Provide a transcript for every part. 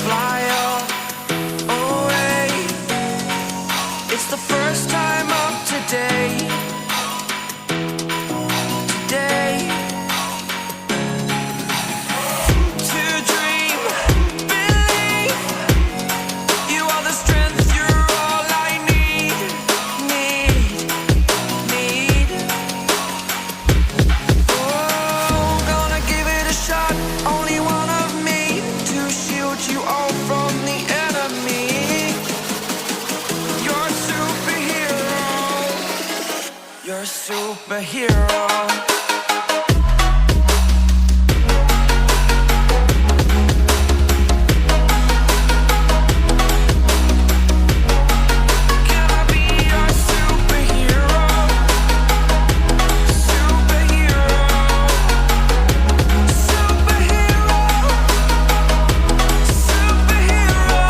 fly away. It's the first time of today. Today. To dream, believe. You are the strength, you're all I need. Oh, gonna give it a shot. Only one of me to shield you all from the enemy. You're a superhero. You're a superhero. Can I be your superhero? Superhero. Superhero. Superhero.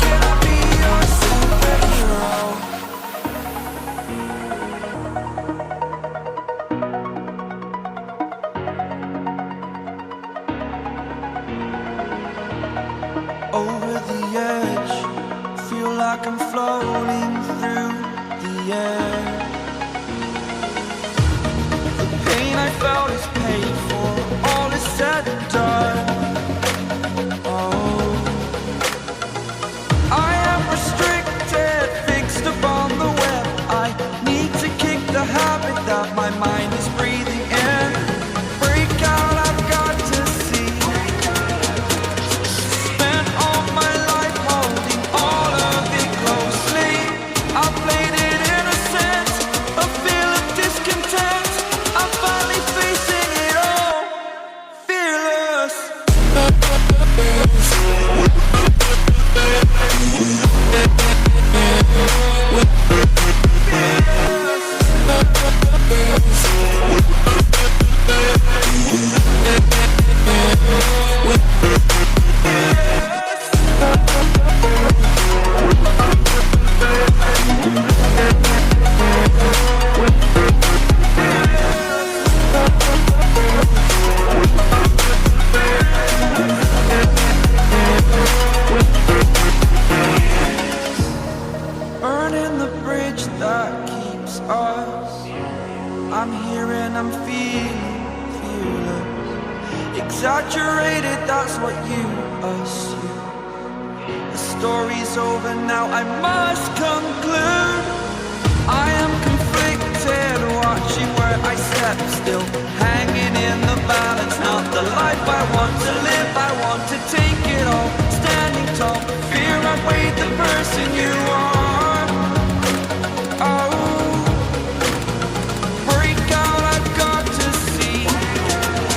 Can I be your superhero? Over the edge, feel like I'm floating through the air. The pain I felt is paid for, all is said and done. Oh, I am restricted, fixed upon the web. I need to kick the habit that my mind is breathing in. Break out, I've got to see. Spent all my life holding all of it closely. I played it innocent, a feel of discontent. I'm finally facing it all, fearless. Burning the bridge that keeps us. I'm here and I'm feeling fearless. Exaggerated, that's what you assume. The story's over now, I must conclude. I am conflicted, watching where I step still, hanging in the balance. Not the life I want to live, I want to take